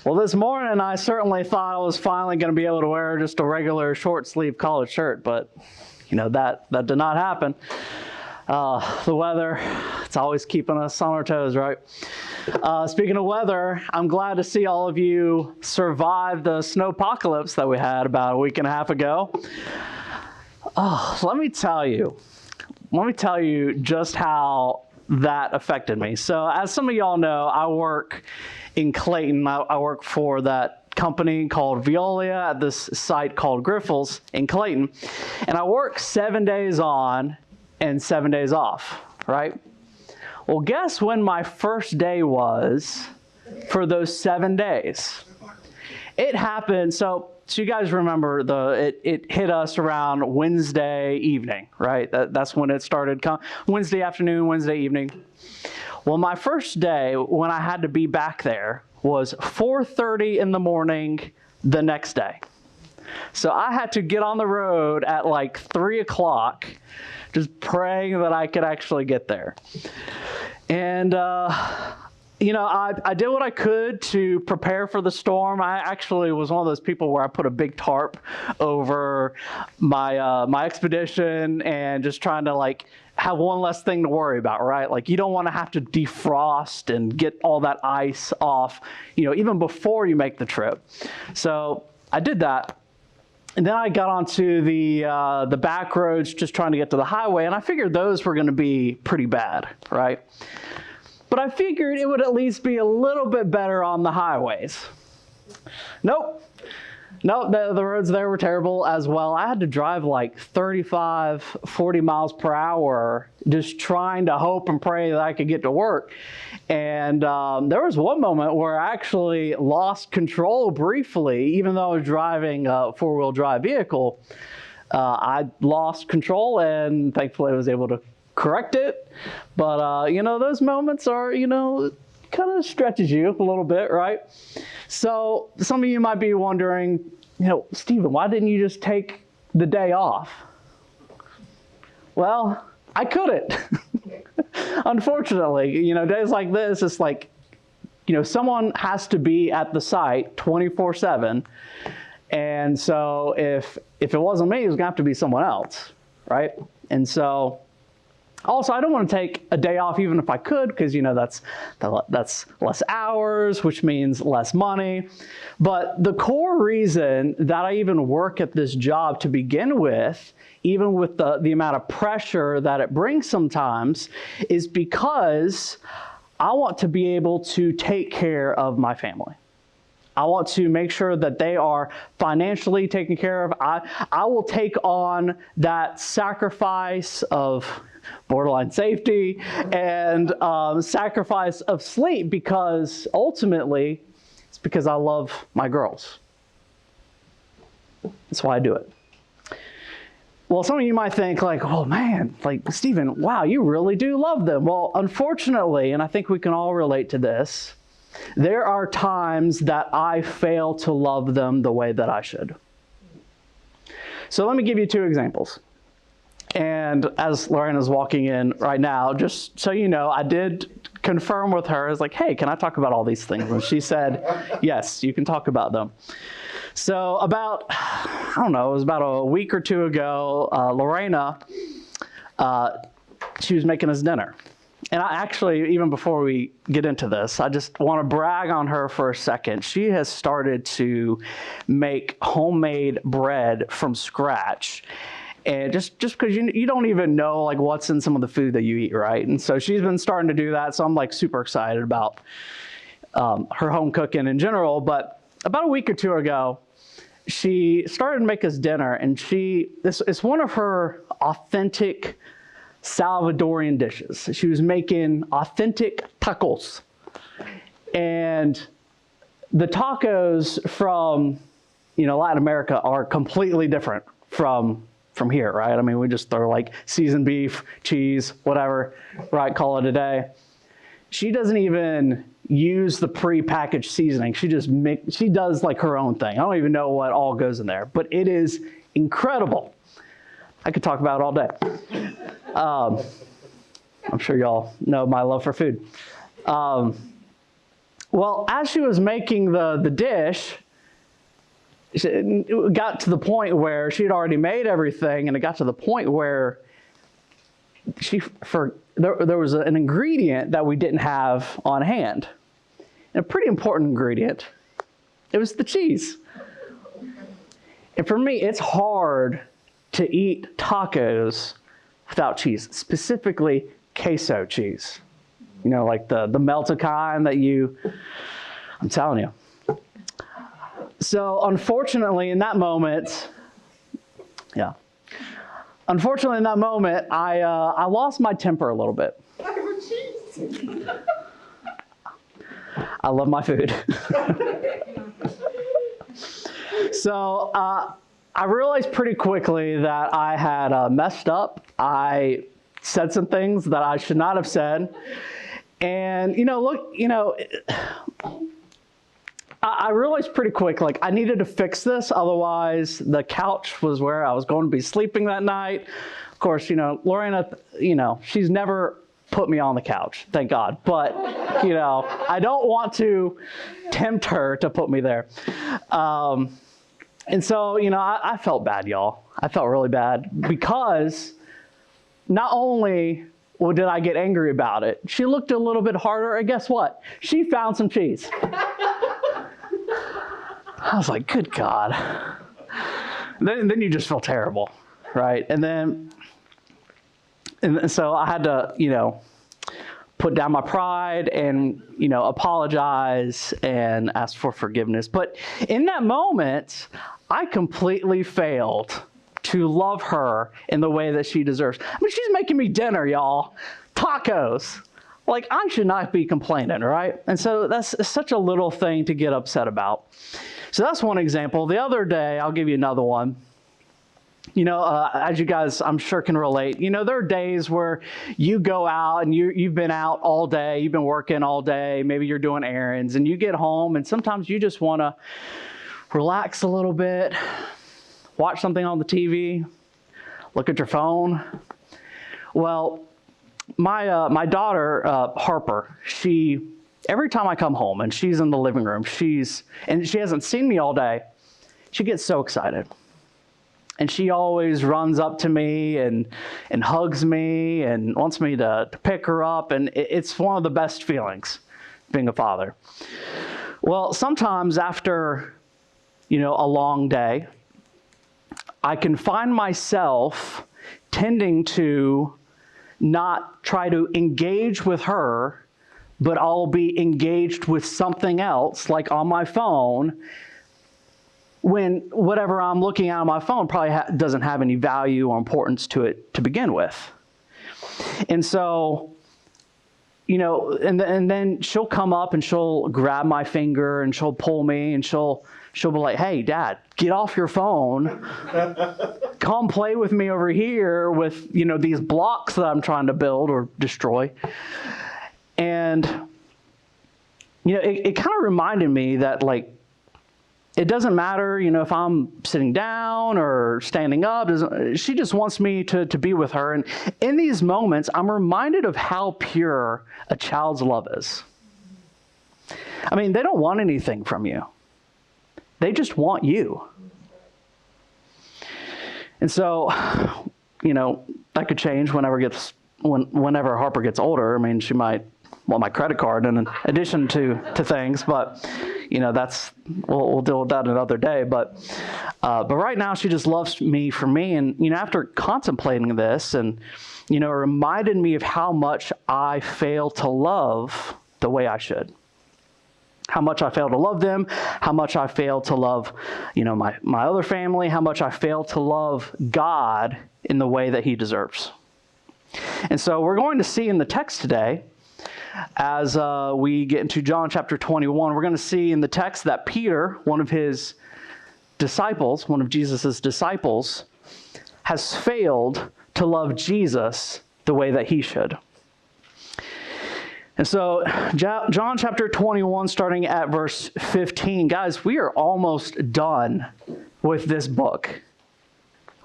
Well, this morning I certainly thought I was finally going to be able to wear just a regular short sleeve collared shirt, but that did not happen. The weather, it's always keeping us on our toes, right? Speaking of weather, I'm glad to see all of you survive the snowpocalypse that we had about a week and a half ago. Let me tell you just how that affected me. So as some of y'all know, I work in Clayton. I work for that company called Veolia at this site called Grifols in Clayton. And I work 7 days on and 7 days off, right? Well, guess when my first day was for those 7 days? It happened, so you guys remember it hit us around Wednesday evening, right? That's when it started, Wednesday afternoon, Wednesday evening. Well, my first day when I had to be back there was 4:30 in the morning the next day. So I had to get on the road at like 3 o'clock, just praying that I could actually get there. And, I did what I could to prepare for the storm. I actually was one of those people where I put a big tarp over my expedition and just trying to have one less thing to worry about, right? Like you don't want to have to defrost and get all that ice off, even before you make the trip. So I did that. And then I got onto the back roads just trying to get to the highway, and I figured those were going to be pretty bad, right? But I figured it would at least be a little bit better on the highways. Nope, the roads there were terrible as well. I had to drive like 35, 40 miles per hour just trying to hope and pray that I could get to work. And there was one moment where I actually lost control briefly, even though I was driving a four-wheel drive vehicle. I lost control and thankfully I was able to correct it. But, those moments are, kind of stretches you a little bit, right? So some of you might be wondering, Stephen, why didn't you just take the day off? Well, I couldn't. Unfortunately, days like this, it's like, someone has to be at the site 24/7. And so if it wasn't me, it was going to have to be someone else, right? And so also, I don't want to take a day off even if I could, because, that's less hours, which means less money. But the core reason that I even work at this job to begin with, even with the amount of pressure that it brings sometimes, is because I want to be able to take care of my family. I want to make sure that they are financially taken care of. I will take on that sacrifice of borderline safety and sacrifice of sleep because ultimately it's because I love my girls. That's why I do it. Well, some of you might think oh man, Stephen, wow, you really do love them. Well, unfortunately, and I think we can all relate to this, there are times that I fail to love them the way that I should. So let me give you 2 examples. And as Lorena's walking in right now, just so you know, I did confirm with her. I was like, hey, can I talk about all these things? And she said, yes, you can talk about them. So it was about a week or 2 ago, Lorena, she was making us dinner. And I actually, even before we get into this, I just want to brag on her for a second. She has started to make homemade bread from scratch. And just because you don't even know what's in some of the food that you eat, right? And so she's been starting to do that. So I'm super excited about her home cooking in general. But about a week or 2 ago, she started to make us dinner. And it's one of her authentic Salvadorian dishes. She was making authentic tacos. And the tacos from, Latin America are completely different from here, right? I mean, we just throw seasoned beef, cheese, whatever, right? Call it a day. She doesn't even use the pre-packaged seasoning. She does her own thing. I don't even know what all goes in there, but it is incredible. I could talk about it all day. I'm sure y'all know my love for food. Well, as she was making the dish, it got to the point where she had already made everything, and it got to the point where there was an ingredient that we didn't have on hand, and a pretty important ingredient. It was the cheese. And for me, it's hard to eat tacos without cheese, specifically queso cheese. You know, like the melted kind that I'm telling you. So unfortunately in that moment, I lost my temper a little bit. I love my food. So I realized pretty quickly that I had messed up. I said some things that I should not have said. And, I realized pretty quick, like, I needed to fix this. Otherwise, the couch was where I was going to be sleeping that night. Of course, Lorena, she's never put me on the couch, thank God. But, I don't want to tempt her to put me there. And so, I felt bad, y'all. I felt really bad because not only did I get angry about it, she looked a little bit harder, and guess what? She found some cheese. I was like, good God. Then you just feel terrible, right? And so I had to, put down my pride and, apologize and ask for forgiveness. But in that moment, I completely failed to love her in the way that she deserves. I mean, she's making me dinner, y'all. Tacos. Like, I should not be complaining, right? And so that's such a little thing to get upset about. So that's one example. The other day, I'll give you another one. As you guys, I'm sure, can relate, there are days where you go out and you've been out all day, you've been working all day, maybe you're doing errands, and you get home, and sometimes you just want to relax a little bit, watch something on the TV, look at your phone. Well, my daughter, Harper, every time I come home and she's in the living room, and she hasn't seen me all day, she gets so excited. And she always runs up to me and hugs me and wants me to pick her up. And it's one of the best feelings, being a father. Well, sometimes after, a long day, I can find myself tending to not try to engage with her, but I'll be engaged with something else, like on my phone, when whatever I'm looking at on my phone probably doesn't have any value or importance to it to begin with. And so, and then she'll come up and she'll grab my finger and she'll pull me and she'll be like, hey, Dad, get off your phone. Come play with me over here with, these blocks that I'm trying to build or destroy. And, it kind of reminded me that, like, it doesn't matter, if I'm sitting down or standing up. She just wants me to be with her. And in these moments, I'm reminded of how pure a child's love is. I mean, they don't want anything from you. They just want you. And so, that could change whenever Harper gets older. I mean, she might want my credit card in addition to things, but we'll deal with that another day. But right now she just loves me for me. And, after contemplating this and, it reminded me of how much I fail to love the way I should. How much I fail to love them, how much I fail to love, my other family, how much I fail to love God in the way that he deserves. And so we're going to see in the text today, as we get into John chapter 21, we're going to see in the text that Peter, one of Jesus' disciples, has failed to love Jesus the way that he should. And so John chapter 21, starting at verse 15. Guys, we are almost done with this book,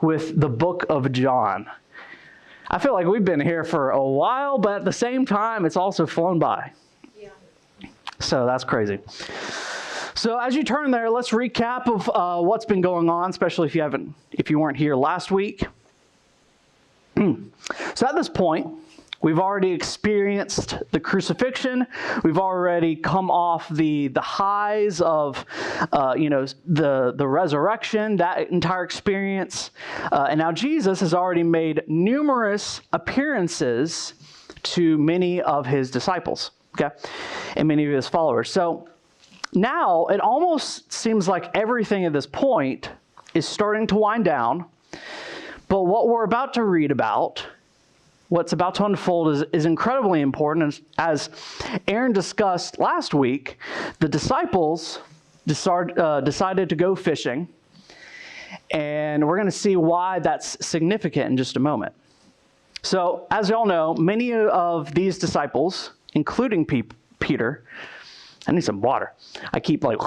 with the book of John. I feel like we've been here for a while, but at the same time, it's also flown by. Yeah. So that's crazy. So as you turn there, let's recap of what's been going on, especially if you weren't here last week. So at this point, we've already experienced the crucifixion. We've already come off the highs of, the resurrection, that entire experience. And now Jesus has already made numerous appearances to many of his disciples, okay, and many of his followers. So now it almost seems like everything at this point is starting to wind down. But what we're about to read about, what's about to unfold is incredibly important. As Aaron discussed last week, the disciples decided to go fishing, and we're going to see why that's significant in just a moment. So, as y'all know, many of these disciples, including Peter, I need some water. I keep like,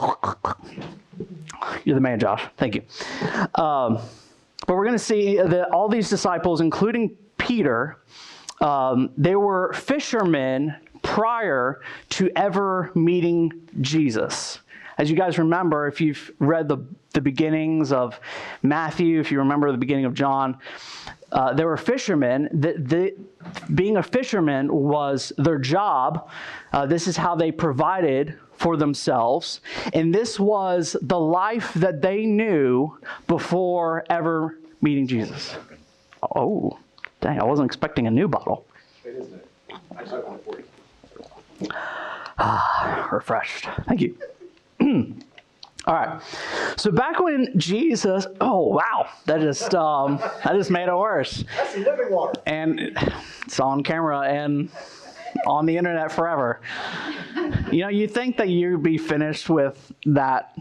you're the man, Josh. Thank you. But we're going to see that all these disciples, including Peter, they were fishermen prior to ever meeting Jesus. As you guys remember, if you've read the beginnings of Matthew, if you remember the beginning of John, they were fishermen. Being a fisherman was their job. This is how they provided for themselves. And this was the life that they knew before ever meeting Jesus. Oh, dang, I wasn't expecting a new bottle. It isn't. I took one for you. Refreshed. Thank you. All right. So back when Jesus, oh wow, that just made it worse. That's living water. And it's on camera and on the internet forever. You think that you'd be finished with that,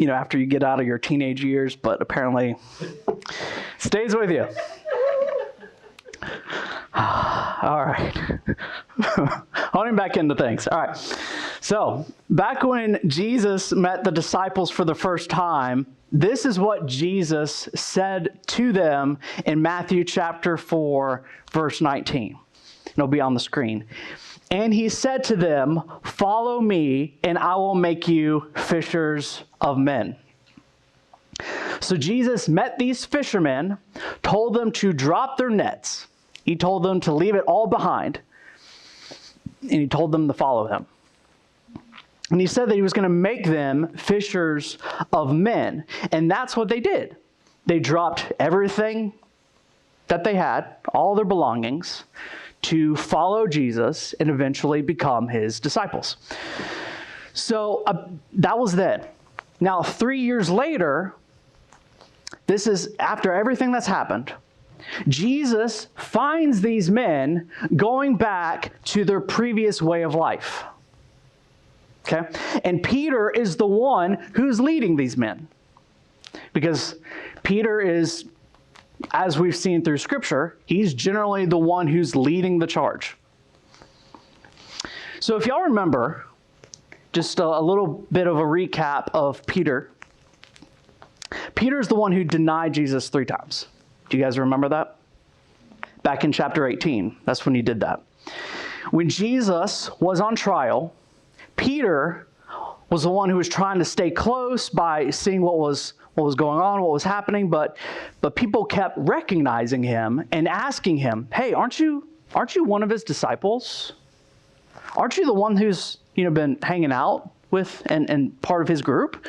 after you get out of your teenage years, but apparently it stays with you. All right. Honing back into things. All right. So, back when Jesus met the disciples for the first time, this is what Jesus said to them in Matthew chapter 4, verse 19. It'll be on the screen. And he said to them, "Follow me, and I will make you fishers of men." So Jesus met these fishermen, told them to drop their nets. He told them to leave it all behind, and he told them to follow him. And he said that he was going to make them fishers of men. And that's what they did. They dropped everything that they had, all their belongings, to follow Jesus and eventually become his disciples. So that was then. Now, 3 years later, this is after everything that's happened, Jesus finds these men going back to their previous way of life. Okay? And Peter is the one who's leading these men. Because Peter is, as we've seen through Scripture, he's generally the one who's leading the charge. So if y'all remember, just a little bit of a recap of Peter. Peter's the one who denied Jesus 3 times. Do you guys remember that? Back in chapter 18, that's when he did that. When Jesus was on trial, Peter was the one who was trying to stay close by seeing what was going on, what was happening, but people kept recognizing him and asking him, "Hey, aren't you one of his disciples? Aren't you the one who's been hanging out with and part of his group?"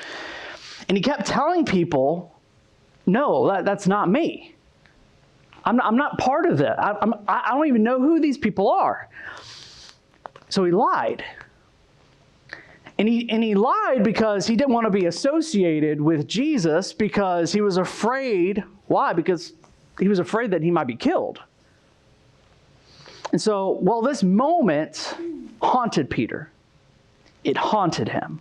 And he kept telling people, "No, that's not me. I'm not part of it. I don't even know who these people are." So he lied. And he lied because he didn't want to be associated with Jesus because he was afraid. Why? Because he was afraid that he might be killed. And so, this moment haunted Peter. It haunted him.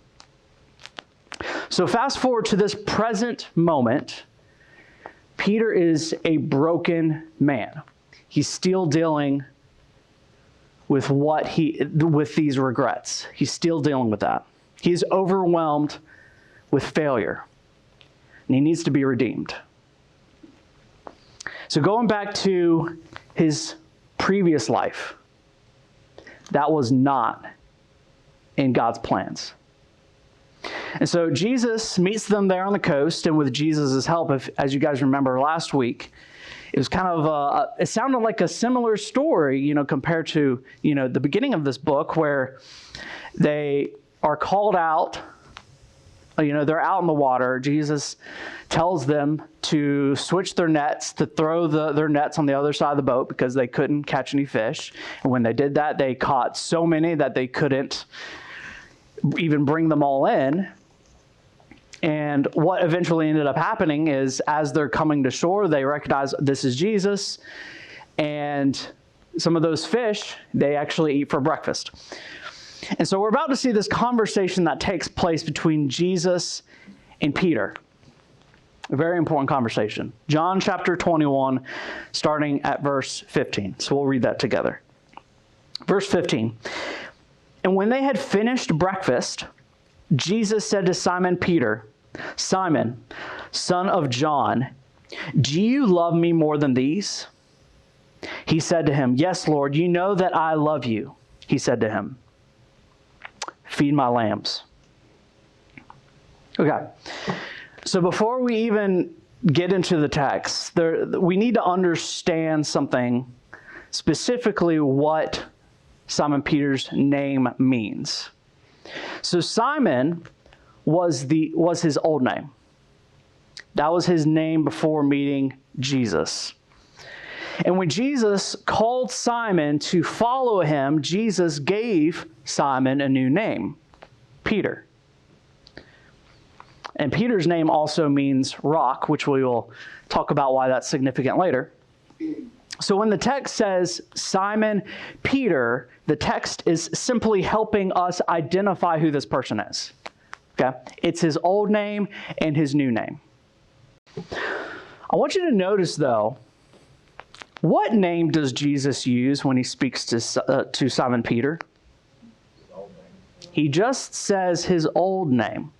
So fast forward to this present moment, Peter is a broken man. He's still dealing with with these regrets. He's still dealing with that. He's overwhelmed with failure, and he needs to be redeemed. So going back to his previous life, that was not in God's plans. And so Jesus meets them there on the coast, and with Jesus' help, as you guys remember last week, it was kind of, it sounded like a similar story, compared to, the beginning of this book where they are called out, they're out in the water. Jesus tells them to switch their nets, to throw their nets on the other side of the boat because they couldn't catch any fish. And when they did that, they caught so many that they couldn't even bring them all in. And what eventually ended up happening is as they're coming to shore, they recognize this is Jesus. And some of those fish, they actually eat for breakfast. And so we're about to see this conversation that takes place between Jesus and Peter. A very important conversation. John chapter 21, starting at verse 15. So we'll read that together. Verse 15. And when they had finished breakfast, Jesus said to Simon Peter, "Simon, son of John, do you love me more than these?" He said to him, "Yes, Lord, you know that I love you." He said to him, "Feed my lambs." Okay, so before we even get into the text, we need to understand something, specifically what Simon Peter's name means. So Simon was his old name. That was his name before meeting Jesus. And when Jesus called Simon to follow him, Jesus gave Simon a new name, Peter. And Peter's name also means rock, which we will talk about why that's significant later. So when the text says Simon Peter, the text is simply helping us identify who this person is. Okay? It's his old name and his new name. I want you to notice, though, what name does Jesus use when he speaks to Simon Peter? He just says his old name.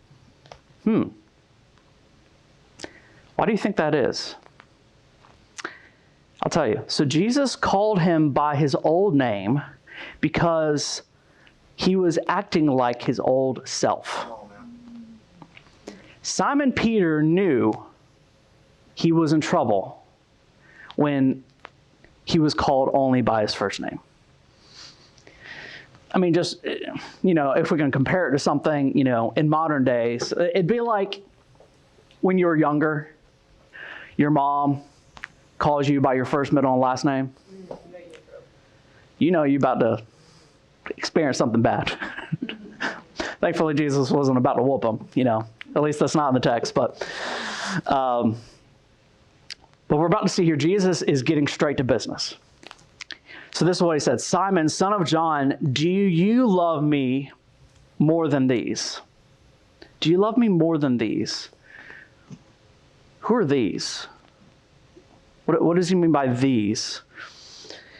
Why do you think that is? I'll tell you. So Jesus called him by his old name because he was acting like his old self. Simon Peter knew he was in trouble when he was called only by his first name. I mean, just, if we can compare it to something, in modern days, it'd be like when you were younger, your mom calls you by your first, middle, and last name. You're about to experience something bad. Thankfully, Jesus wasn't about to whoop him, At least that's not in the text, but we're about to see here, Jesus is getting straight to business. So this is what he said, "Simon, son of John, do you love me more than these?" Do you love me more than these? Who are these? What does he mean by these?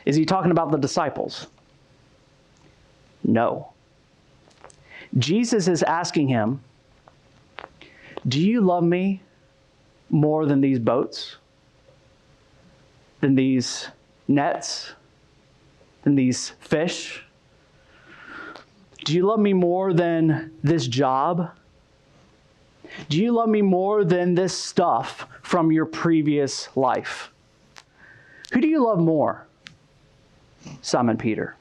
Is he talking about the disciples? No. Jesus is asking him, do you love me more than these boats? Than these nets? Than these fish? Do you love me more than this job? Do you love me more than this stuff from your previous life? Who do you love more? Simon Peter.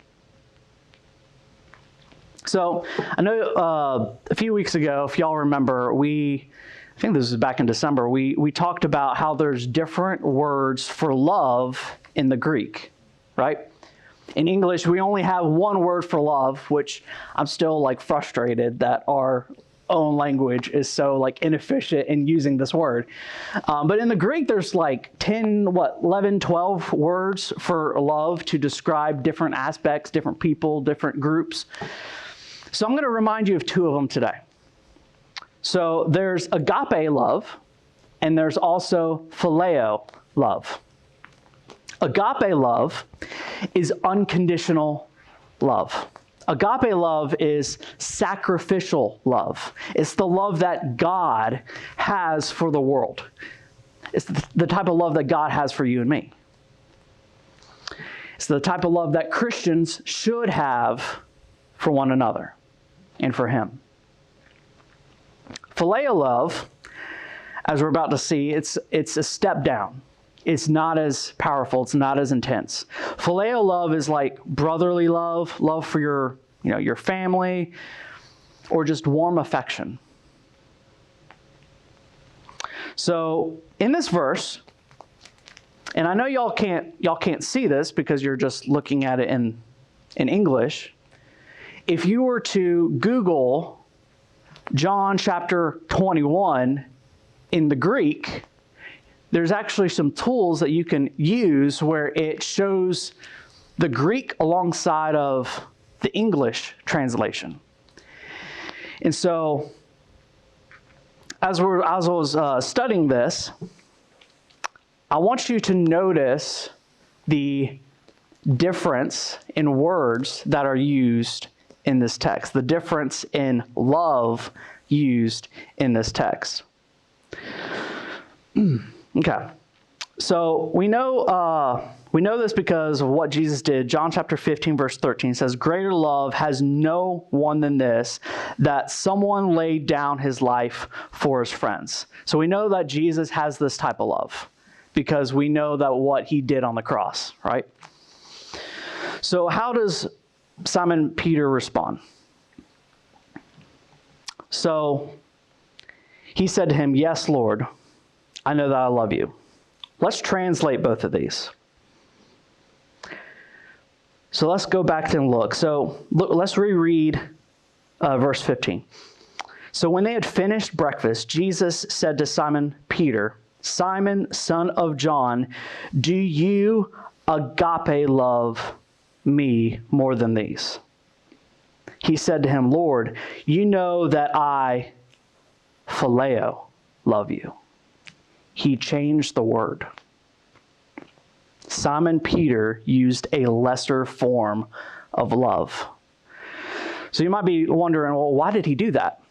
So I know a few weeks ago, if y'all remember, I think this was back in December, we talked about how there's different words for love in the Greek, right? In English, we only have one word for love, which I'm still frustrated that our own language is so inefficient in using this word. But in the Greek, there's 11, 12 words for love to describe different aspects, different people, different groups. So I'm going to remind you of two of them today. So there's agape love, and there's also phileo love. Agape love is unconditional love. Agape love is sacrificial love. It's the love that God has for the world. It's the type of love that God has for you and me. It's the type of love that Christians should have for one another. and for him. Phileo love, as we're about to see, it's a step down. It's not as powerful. It's not as intense. Phileo love is like brotherly love, love for your family, or just warm affection. So in this verse, and I know y'all can't see this because you're just looking at it in English. If you were to Google John chapter 21 in the Greek, there's actually some tools that you can use where it shows the Greek alongside of the English translation. And so, as I was studying this, I want you to notice the difference in words that are used in this text, the difference in love used in this text. Okay, so we know this because of what Jesus did. John chapter 15, verse 13 says, "Greater love has no one than this, that someone laid down his life for his friends." So we know that Jesus has this type of love because we know that what he did on the cross, right? So how does Simon Peter respond? So he said to him, "Yes, Lord, I know that I love you." Let's translate both of these. So let's go back and look. So let's reread verse 15. "So when they had finished breakfast, Jesus said to Simon Peter, 'Simon, son of John, do you agape love me more than these?' He said to him, 'Lord, you know that I, phileo, love you.'" He changed the word. Simon Peter used a lesser form of love. So you might be wondering, well, why did he do that?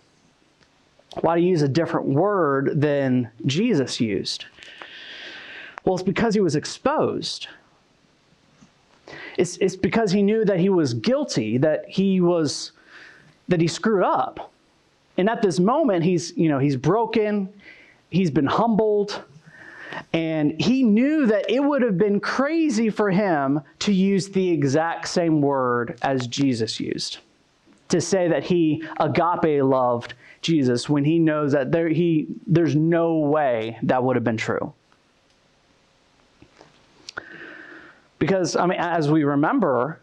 Why did he use a different word than Jesus used? Well, it's because he was exposed. It's because he knew that he was guilty, that he screwed up. And at this moment, he's broken, he's been humbled, and he knew that it would have been crazy for him to use the exact same word as Jesus used, to say that he agape loved Jesus when he knows that there's no way that would have been true. Because, as we remember,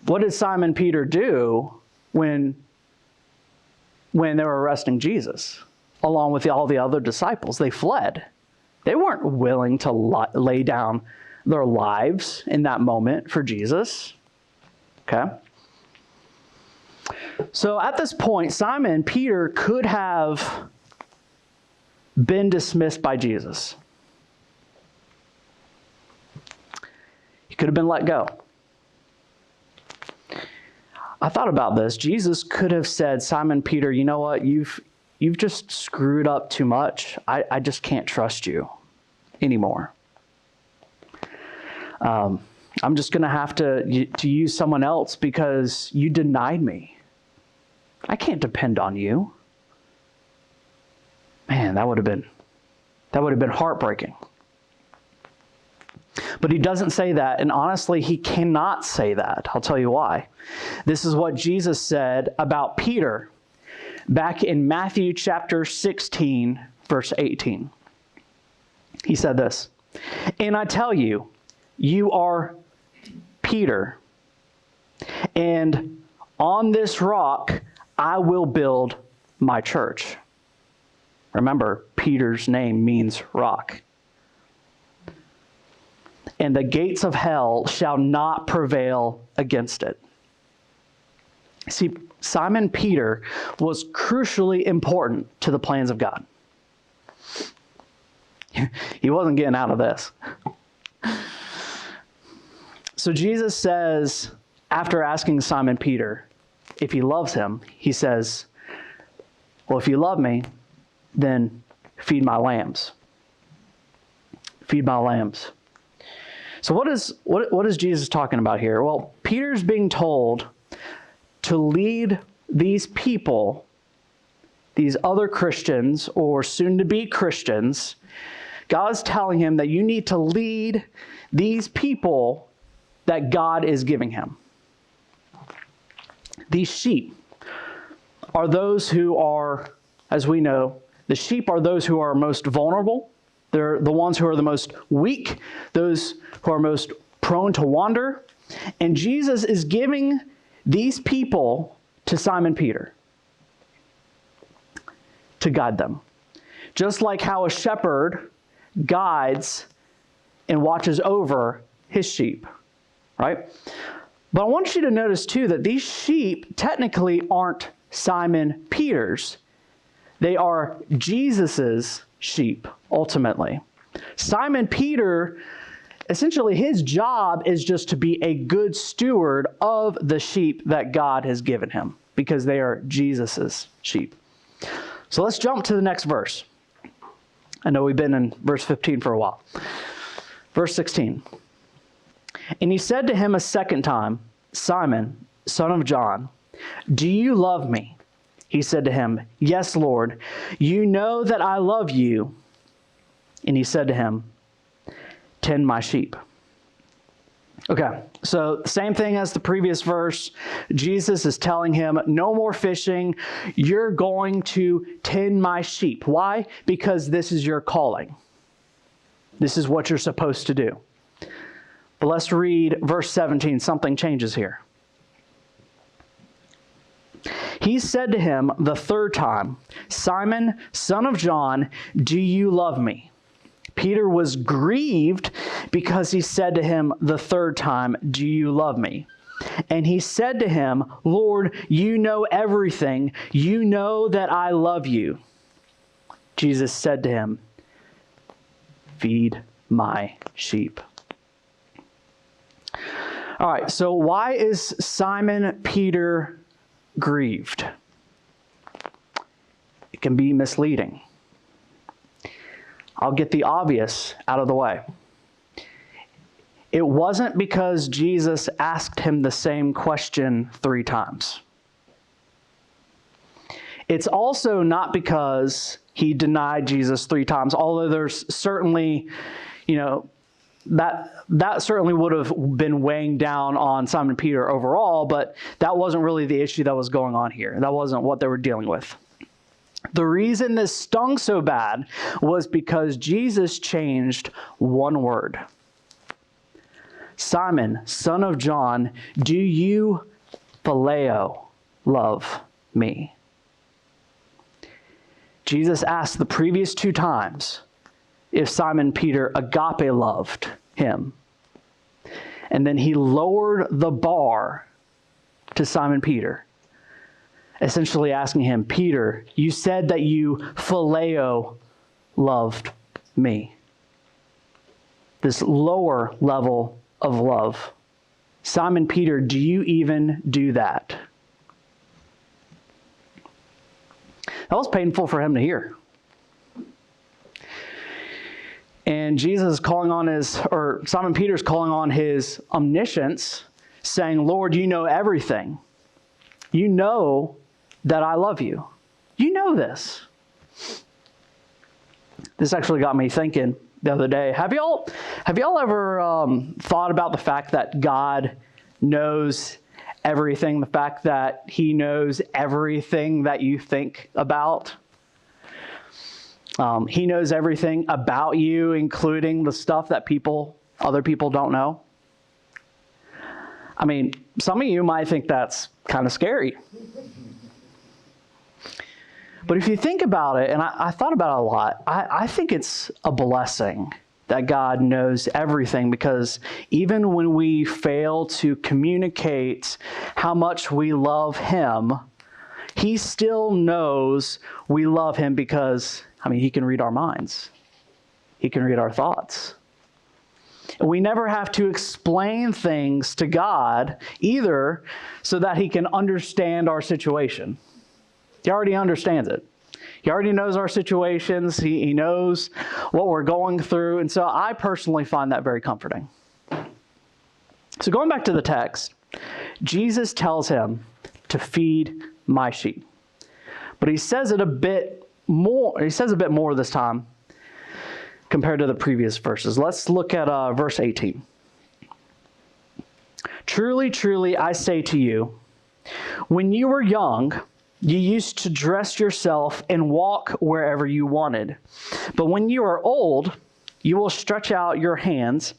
what did Simon Peter do when they were arresting Jesus, along with all the other disciples? They fled. They weren't willing to lay down their lives in that moment for Jesus. Okay? So at this point, Simon Peter could have been dismissed by Jesus. He could have been let go. I thought about this. Jesus could have said, "Simon Peter, you know what? You've just screwed up too much. I just can't trust you anymore. I'm just going to have to use someone else because you denied me. I can't depend on you." Man, that would have been heartbreaking. But he doesn't say that, and honestly, he cannot say that. I'll tell you why. This is what Jesus said about Peter back in Matthew chapter 16, verse 18. He said this, "And I tell you, you are Peter, and on this rock I will build my church." Remember, Peter's name means rock. "And the gates of hell shall not prevail against it." See, Simon Peter was crucially important to the plans of God. He wasn't getting out of this. So Jesus says, after asking Simon Peter if he loves him, he says, "Well, if you love me, then feed my lambs." Feed my lambs. So what is Jesus talking about here? Well, Peter's being told to lead these people, these other Christians or soon-to-be Christians, God's telling him that you need to lead these people that God is giving him. These sheep are those who are, as we know, the sheep are those who are most vulnerable. They're the ones who are the most weak, those who are most prone to wander. And Jesus is giving these people to Simon Peter to guide them. Just like how a shepherd guides and watches over his sheep, right? But I want you to notice too that these sheep technically aren't Simon Peter's. They are Jesus's sheep, ultimately. Simon Peter, essentially his job is just to be a good steward of the sheep that God has given him, because they are Jesus's sheep. So let's jump to the next verse. I know we've been in verse 15 for a while. Verse 16. And he said to him a second time, Simon, son of John, do you love me? He said to him, yes, Lord, you know that I love you. And he said to him, tend my sheep. Okay, so same thing as the previous verse. Jesus is telling him, no more fishing. You're going to tend my sheep. Why? Because this is your calling. This is what you're supposed to do. But let's read verse 17. Something changes here. He said to him the third time, Simon, son of John, do you love me? Peter was grieved because he said to him the third time, do you love me? And he said to him, Lord, you know everything. You know that I love you. Jesus said to him, feed my sheep. All right, so why is Simon Peter grieved? It can be misleading. I'll get the obvious out of the way. It wasn't because Jesus asked him the same question 3 times. It's also not because he denied Jesus 3 times, although there's certainly, that certainly would have been weighing down on Simon Peter overall, but that wasn't really the issue that was going on here. That wasn't what they were dealing with. The reason this stung so bad was because Jesus changed one word. Simon, son of John, do you phileo love me? Jesus asked the previous 2 times if Simon Peter agape loved him. And then he lowered the bar to Simon Peter, essentially asking him, Peter, you said that you phileo loved me. This lower level of love. Simon Peter, do you even do that? That was painful for him to hear. And Jesus is calling on Simon Peter's calling on his omniscience, saying, Lord, you know everything. You know that I love you. You know this. This actually got me thinking the other day. Have y'all ever thought about the fact that God knows everything, the fact that he knows everything that you think about? He knows everything about you, including the stuff that other people don't know. I mean, some of you might think that's kind of scary. But if you think about it, and I thought about it a lot, I think it's a blessing that God knows everything, because even when we fail to communicate how much we love him, he still knows we love him because, he can read our minds. He can read our thoughts. We never have to explain things to God either so that he can understand our situation. He already understands it. He already knows our situations. He knows what we're going through. And so I personally find that very comforting. So going back to the text, Jesus tells him to feed my sheep. But he says it a bit more. He says a bit more this time compared to the previous verses. Let's look at verse 18. Truly, truly, I say to you, when you were young, you used to dress yourself and walk wherever you wanted. But when you are old, you will stretch out your hands,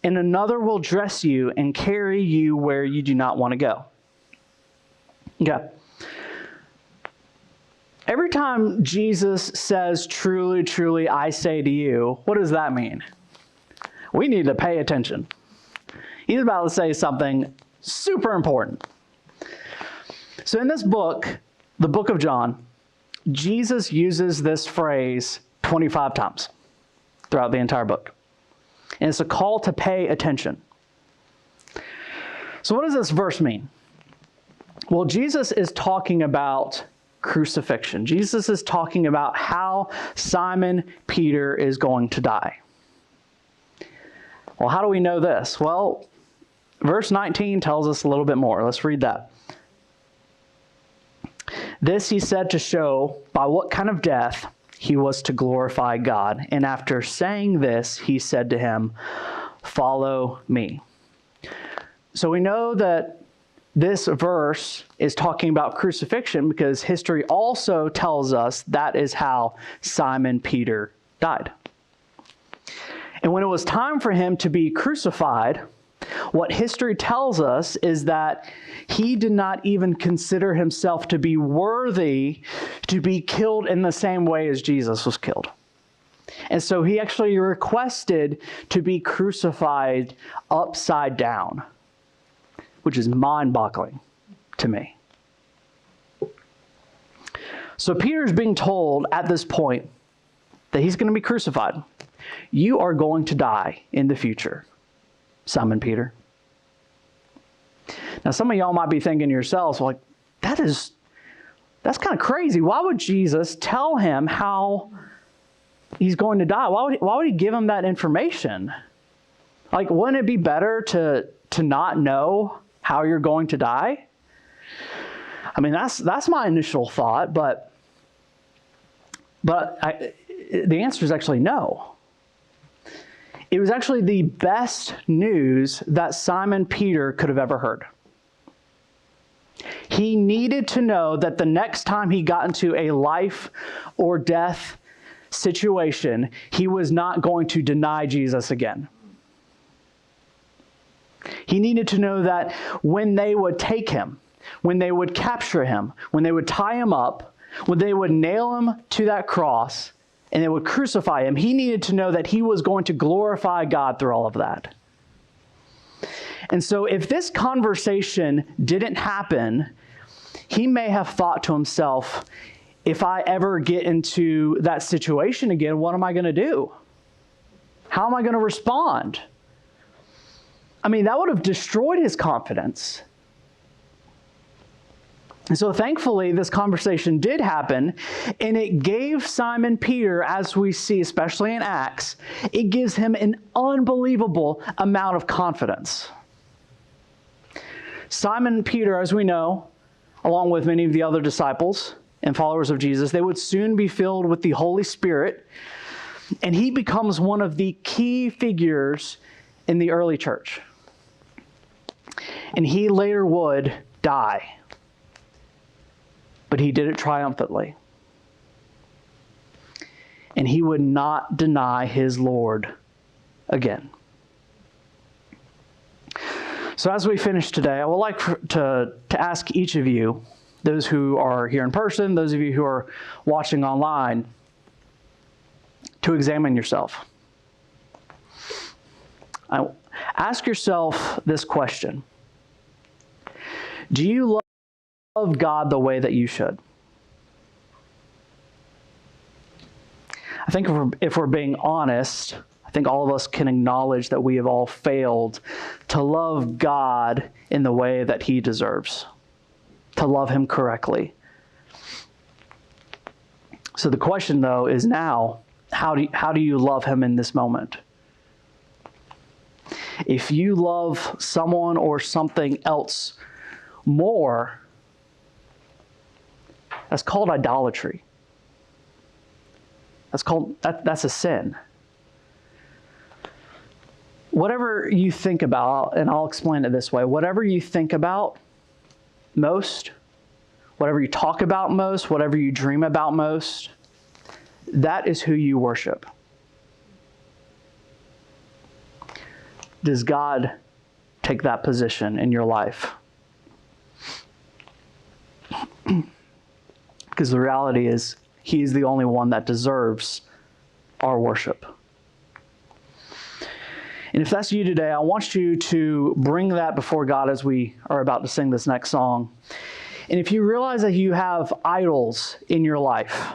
and another will dress you and carry you where you do not want to go. Okay. Every time Jesus says, truly, truly, I say to you, what does that mean? We need to pay attention. He's about to say something super important. So in this book, the book of John, Jesus uses this phrase 25 times throughout the entire book. And it's a call to pay attention. So what does this verse mean? Well, Jesus is talking about crucifixion. Jesus is talking about how Simon Peter is going to die. Well, how do we know this? Well, verse 19 tells us a little bit more. Let's read that. This he said to show by what kind of death he was to glorify God. And after saying this, he said to him, follow me. So we know that this verse is talking about crucifixion because history also tells us that is how Simon Peter died. And when it was time for him to be crucified, what history tells us is that he did not even consider himself to be worthy to be killed in the same way as Jesus was killed. And so he actually requested to be crucified upside down, which is mind-boggling to me. So Peter's being told at this point that he's going to be crucified. You are going to die in the future, Simon Peter. Now, some of y'all might be thinking to yourselves, like, that's kind of crazy. Why would Jesus tell him how he's going to die? Why would he give him that information? Like, wouldn't it be better to not know how you're going to die? I mean, that's my initial thought, but the answer is actually no. It was actually the best news that Simon Peter could have ever heard. He needed to know that the next time he got into a life or death situation, he was not going to deny Jesus again. He needed to know that when they would take him, when they would capture him, when they would tie him up, when they would nail him to that cross, and they would crucify him, he needed to know that he was going to glorify God through all of that. And so if this conversation didn't happen, he may have thought to himself, if I ever get into that situation again, what am I going to do? How am I going to respond? I mean, that would have destroyed his confidence. And so thankfully, this conversation did happen, and it gave Simon Peter, as we see, especially in Acts, it gives him an unbelievable amount of confidence. Simon Peter, as we know, along with many of the other disciples and followers of Jesus, they would soon be filled with the Holy Spirit, and he becomes one of the key figures in the early church. And he later would die. But he did it triumphantly. And he would not deny his Lord again. So as we finish today, I would like to ask each of you, those who are here in person, those of you who are watching online, to examine yourself. Ask yourself this question. Do you love God the way that you should? I think if we're being honest, I think all of us can acknowledge that we have all failed to love God in the way that he deserves, to love him correctly. So the question, though, is now, how do you love him in this moment? If you love someone or something else more That's called idolatry. That's a sin. Whatever you think about, and I'll explain it this way, whatever you think about most, whatever you talk about most, whatever you dream about most, that is who you worship. Does God take that position in your life? Because the reality is, He is the only one that deserves our worship. And if that's you today, I want you to bring that before God as we are about to sing this next song. And if you realize that you have idols in your life,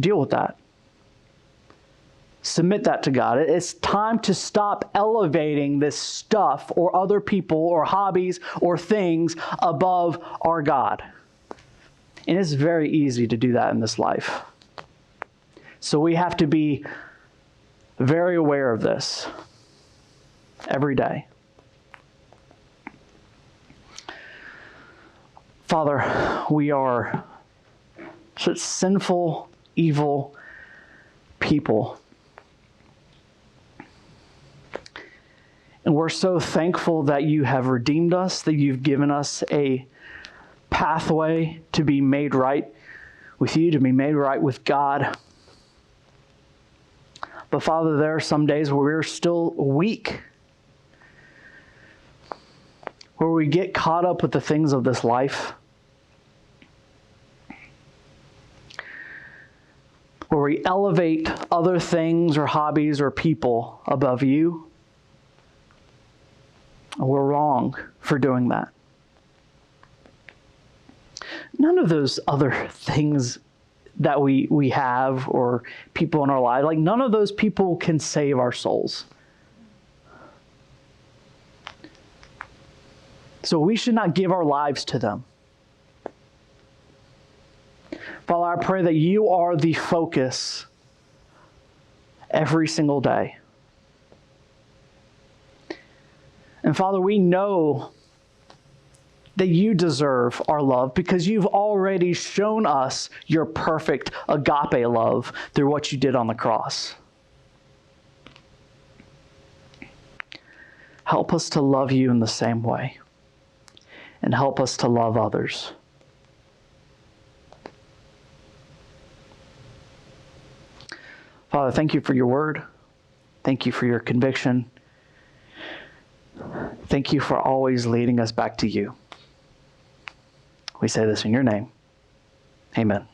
deal with that. Submit that to God. It's time to stop elevating this stuff or other people or hobbies or things above our God. And it's very easy to do that in this life. So we have to be very aware of this every day. Father, we are such sinful, evil people. And we're so thankful that you have redeemed us, that you've given us a pathway to be made right with you, to be made right with God. But Father, there are some days where we're still weak, where we get caught up with the things of this life, where we elevate other things or hobbies or people above you. We're wrong for doing that. None of those other things that we have or people in our lives, like none of those people can save our souls. So we should not give our lives to them. Father, I pray that you are the focus every single day. And Father, we know that you deserve our love because you've already shown us your perfect agape love through what you did on the cross. Help us to love you in the same way, and help us to love others. Father, thank you for your word. Thank you for your conviction. Thank you for always leading us back to you. We say this in your name. Amen.